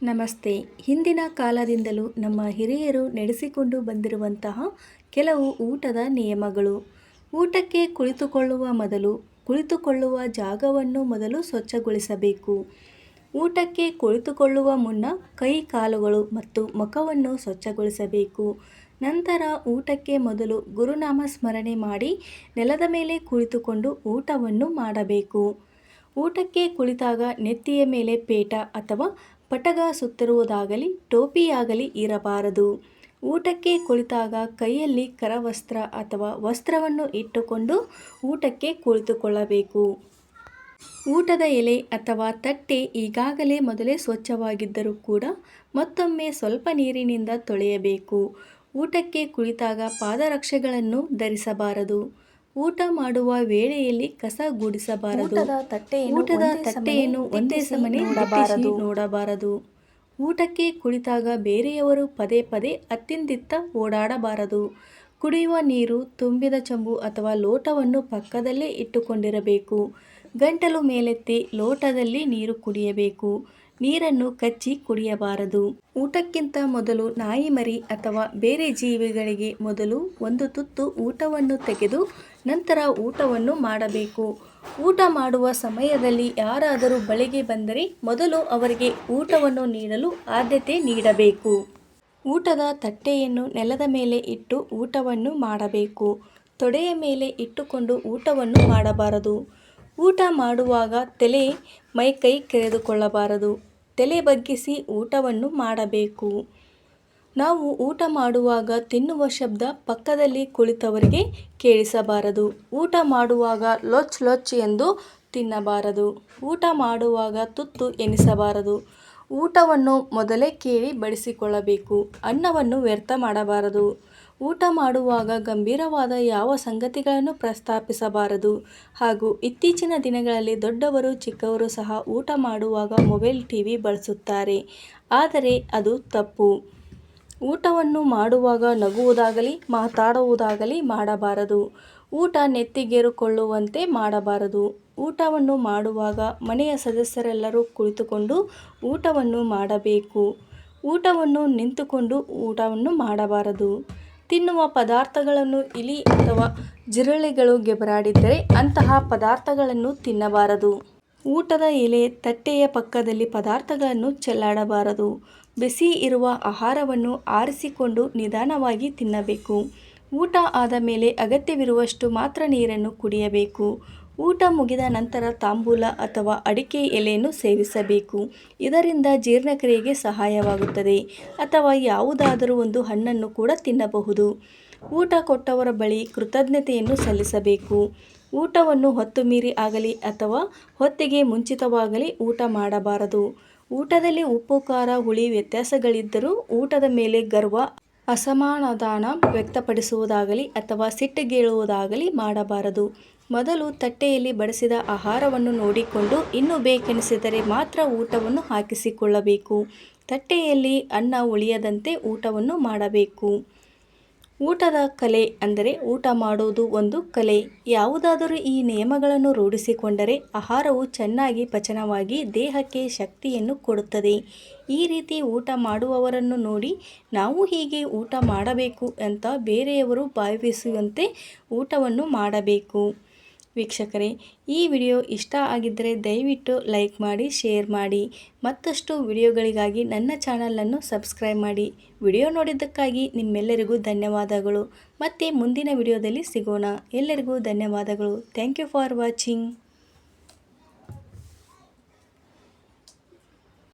ನಮಸ್ತೆ. ಹಿಂದಿನ ಕಾಲದಿಂದಲೂ ನಮ್ಮ ಹಿರಿಯರು ನಡೆಸಿಕೊಂಡು ಬಂದಿರುವಂತಹ ಕೆಲವು ಊಟದ ನಿಯಮಗಳು. ಊಟಕ್ಕೆ ಕುಳಿತುಕೊಳ್ಳುವ ಮೊದಲು ಕುಳಿತುಕೊಳ್ಳುವ ಜಾಗವನ್ನು ಮೊದಲು ಸ್ವಚ್ಛಗೊಳಿಸಬೇಕು. ಊಟಕ್ಕೆ ಕುಳಿತುಕೊಳ್ಳುವ ಮುನ್ನ ಕೈ ಕಾಲುಗಳು ಮತ್ತು ಮುಖವನ್ನು ಸ್ವಚ್ಛಗೊಳಿಸಬೇಕು. ನಂತರ ಊಟಕ್ಕೆ ಮೊದಲು ಗುರುನಾಮ ಸ್ಮರಣೆ ಮಾಡಿ ನೆಲದ ಮೇಲೆ ಕುಳಿತುಕೊಂಡು ಊಟವನ್ನು ಮಾಡಬೇಕು. ಊಟಕ್ಕೆ ಕುಳಿತಾಗ ನೆತ್ತಿಯ ಮೇಲೆ ಪೇಟ ಅಥವಾ ಪಟಗ ಸುತ್ತಿರುವುದಾಗಲಿ ಟೋಪಿಯಾಗಲಿ ಇರಬಾರದು. ಊಟಕ್ಕೆ ಕುಳಿತಾಗ ಕೈಯಲ್ಲಿ ಕರವಸ್ತ್ರ ಅಥವಾ ವಸ್ತ್ರವನ್ನು ಇಟ್ಟುಕೊಂಡು ಊಟಕ್ಕೆ ಕುಳಿತುಕೊಳ್ಳಬೇಕು. ಊಟದ ಎಲೆ ಅಥವಾ ತಟ್ಟೆ ಈಗಾಗಲೇ ಮೊದಲೇ ಸ್ವಚ್ಛವಾಗಿದ್ದರೂ ಕೂಡ ಮತ್ತೊಮ್ಮೆ ಸ್ವಲ್ಪ ನೀರಿನಿಂದ ತೊಳೆಯಬೇಕು. ಊಟಕ್ಕೆ ಕುಳಿತಾಗ ಪಾದರಕ್ಷೆಗಳನ್ನು ಧರಿಸಬಾರದು. ಊಟ ಮಾಡುವ ವೇಳೆಯಲ್ಲಿ ಕಸ ಗುಡಿಸಬಾರದು. ಊಟದ ತಟ್ಟೆಯನ್ನು ಒಂದೇ ಸಮನೆ ನೋಡಬಾರದು. ಊಟಕ್ಕೆ ಕುಳಿತಾಗ ಬೇರೆಯವರು ಪದೇ ಪದೇ ಅತ್ತಿಂದಿತ್ತ ಓಡಾಡಬಾರದು. ಕುಡಿಯುವ ನೀರು ತುಂಬಿದ ಚೆಂಬು ಅಥವಾ ಲೋಟವನ್ನು ಪಕ್ಕದಲ್ಲೇ ಇಟ್ಟುಕೊಂಡಿರಬೇಕು. ಗಂಟಲು ಮೇಲೆತ್ತಿ ಲೋಟದಲ್ಲಿ ನೀರು ಕುಡಿಯಬೇಕು. ನೀರನ್ನು ಕಚ್ಚಿ ಕುಡಿಯಬಾರದು. ಊಟಕ್ಕಿಂತ ಮೊದಲು ನಾಯಿ ಮರಿ ಅಥವಾ ಬೇರೆ ಜೀವಿಗಳಿಗೆ ಮೊದಲು ಒಂದು ತುತ್ತು ಊಟವನ್ನು ತೆಗೆದು ನಂತರ ಊಟವನ್ನು ಮಾಡಬೇಕು. ಊಟ ಮಾಡುವ ಸಮಯದಲ್ಲಿ ಯಾರಾದರೂ ಬಳಿಗೆ ಬಂದರೆ ಮೊದಲು ಅವರಿಗೆ ಊಟವನ್ನು ನೀಡಲು ಆದ್ಯತೆ ನೀಡಬೇಕು. ಊಟದ ತಟ್ಟೆಯನ್ನು ನೆಲದ ಮೇಲೆ ಇಟ್ಟು ಊಟವನ್ನು ಮಾಡಬೇಕು. ತೊಡೆಯ ಮೇಲೆ ಇಟ್ಟುಕೊಂಡು ಊಟವನ್ನು ಮಾಡಬಾರದು. ಊಟ ಮಾಡುವಾಗ ತಲೆ ಮೈಕೈ ಕೆರೆದುಕೊಳ್ಳಬಾರದು. ತಲೆ ಬಗ್ಗಿಸಿ ಊಟವನ್ನು ಮಾಡಬೇಕು. ನಾವು ಊಟ ಮಾಡುವಾಗ ತಿನ್ನುವ ಶಬ್ದ ಪಕ್ಕದಲ್ಲಿ ಕುಳಿತವರಿಗೆ ಕೇಳಿಸಬಾರದು. ಊಟ ಮಾಡುವಾಗ ಲೊಚ್ ಲೊಚ್ ಎಂದು ತಿನ್ನಬಾರದು. ಊಟ ಮಾಡುವಾಗ ತುತ್ತು ಎನಿಸಬಾರದು. ಊಟವನ್ನು ಮೊದಲೇ ಕೇಳಿ ಬಡಿಸಿಕೊಳ್ಳಬೇಕು. ಅನ್ನವನ್ನು ವ್ಯರ್ಥ ಮಾಡಬಾರದು. ಊಟ ಮಾಡುವಾಗ ಗಂಭೀರವಾದ ಯಾವ ಸಂಗತಿಗಳನ್ನು ಪ್ರಸ್ತಾಪಿಸಬಾರದು. ಹಾಗೂ ಇತ್ತೀಚಿನ ದಿನಗಳಲ್ಲಿ ದೊಡ್ಡವರು ಚಿಕ್ಕವರು ಸಹ ಊಟ ಮಾಡುವಾಗ ಮೊಬೈಲ್ ಟಿವಿ ಬಳಸುತ್ತಾರೆ. ಆದರೆ ಅದು ತಪ್ಪು. ಊಟವನ್ನು ಮಾಡುವಾಗ ನಗುವುದಾಗಲಿ ಮಾತಾಡುವುದಾಗಲಿ ಮಾಡಬಾರದು. ಊಟ ನೆತ್ತಿಗೇರಿಕೊಳ್ಳುವಂತೆ ಮಾಡಬಾರದು. ಊಟವನ್ನು ಮಾಡುವಾಗ ಮನೆಯ ಸದಸ್ಯರೆಲ್ಲರೂ ಕುಳಿತುಕೊಂಡು ಊಟವನ್ನು ಮಾಡಬೇಕು. ಊಟವನ್ನು ನಿಂತುಕೊಂಡು ಊಟವನ್ನು ಮಾಡಬಾರದು. ತಿನ್ನುವ ಪದಾರ್ಥಗಳನ್ನು ಇಲಿ ಅಥವಾ ಜಿರಳೆಗಳು ಗೆಬರಾಡಿದ್ದರೆ ಅಂತಹ ಪದಾರ್ಥಗಳನ್ನು ತಿನ್ನಬಾರದು. ಊಟದ ಎಲೆ ತಟ್ಟೆಯ ಪಕ್ಕದಲ್ಲಿ ಪದಾರ್ಥಗಳನ್ನು ಚೆಲ್ಲಾಡಬಾರದು. ಬಿಸಿ ಇರುವ ಆಹಾರವನ್ನು ಆರಿಸಿಕೊಂಡು ನಿಧಾನವಾಗಿ ತಿನ್ನಬೇಕು. ಊಟ ಆದ ಮೇಲೆ ಅಗತ್ಯವಿರುವಷ್ಟು ಮಾತ್ರ ನೀರನ್ನು ಕುಡಿಯಬೇಕು. ಊಟ ಮುಗಿದ ನಂತರ ತಾಂಬೂಲ ಅಥವಾ ಅಡಿಕೆ ಎಲೆಯನ್ನು ಸೇವಿಸಬೇಕು. ಇದರಿಂದ ಜೀರ್ಣಕ್ರಿಯೆಗೆ ಸಹಾಯವಾಗುತ್ತದೆ. ಅಥವಾ ಯಾವುದಾದರೂ ಒಂದು ಹಣ್ಣನ್ನು ಕೂಡ ತಿನ್ನಬಹುದು. ಊಟ ಕೊಟ್ಟವರ ಬಳಿ ಕೃತಜ್ಞತೆಯನ್ನು ಸಲ್ಲಿಸಬೇಕು. ಊಟವನ್ನು ಹೊತ್ತು ಮೀರಿ ಆಗಲಿ ಅಥವಾ ಹೊತ್ತಿಗೆ ಮುಂಚಿತವಾಗಲಿ ಊಟ ಮಾಡಬಾರದು. ಊಟದಲ್ಲಿ ಉಪ್ಪು ಖಾರ ಹುಳಿ ವ್ಯತ್ಯಾಸಗಳಿದ್ದರೂ ಊಟದ ಮೇಲೆ ಗರ್ವ ಅಸಮಾಧಾನ ವ್ಯಕ್ತಪಡಿಸುವುದಾಗಲಿ ಅಥವಾ ಸಿಟ್ಟಿಗೇಳುವುದಾಗಲಿ ಮಾಡಬಾರದು. ಮೊದಲು ತಟ್ಟೆಯಲ್ಲಿ ಬಡಿಸಿದ ಆಹಾರವನ್ನು ನೋಡಿಕೊಂಡು ಇನ್ನೂ ಬೇಕೆನಿಸಿದರೆ ಮಾತ್ರ ಊಟವನ್ನು ಹಾಕಿಸಿಕೊಳ್ಳಬೇಕು. ತಟ್ಟೆಯಲ್ಲಿ ಅನ್ನ ಉಳಿಯದಂತೆ ಊಟವನ್ನು ಮಾಡಬೇಕು. ಊಟದ ಕಲೆ ಅಂದರೆ ಊಟ ಮಾಡುವುದು ಒಂದು ಕಲೆ. ಯಾವುದಾದರೂ ಈ ನಿಯಮಗಳನ್ನು ರೂಢಿಸಿಕೊಂಡರೆ ಆಹಾರವು ಚೆನ್ನಾಗಿ ಪಚನವಾಗಿ ದೇಹಕ್ಕೆ ಶಕ್ತಿಯನ್ನು ಕೊಡುತ್ತದೆ. ಈ ರೀತಿ ಊಟ ಮಾಡುವವರನ್ನು ನೋಡಿ ನಾವು ಹೀಗೆ ಊಟ ಮಾಡಬೇಕು ಅಂತ ಬೇರೆಯವರು ಭಾವಿಸುವಂತೆ ಊಟವನ್ನು ಮಾಡಬೇಕು. ವೀಕ್ಷಕರೇ, ಈ ವಿಡಿಯೋ ಇಷ್ಟ ಆಗಿದ್ದರೆ ದಯವಿಟ್ಟು ಲೈಕ್ ಮಾಡಿ, ಶೇರ್ ಮಾಡಿ. ಮತ್ತಷ್ಟು ವಿಡಿಯೋಗಳಿಗಾಗಿ ನನ್ನ ಚಾನಲನ್ನು ಸಬ್ಸ್ಕ್ರೈಬ್ ಮಾಡಿ. ವಿಡಿಯೋ ನೋಡಿದ್ದಕ್ಕಾಗಿ ನಿಮ್ಮೆಲ್ಲರಿಗೂ ಧನ್ಯವಾದಗಳು. ಮತ್ತೆ ಮುಂದಿನ ವಿಡಿಯೋದಲ್ಲಿ ಸಿಗೋಣ. ಎಲ್ಲರಿಗೂ ಧನ್ಯವಾದಗಳು. Thank you for watching.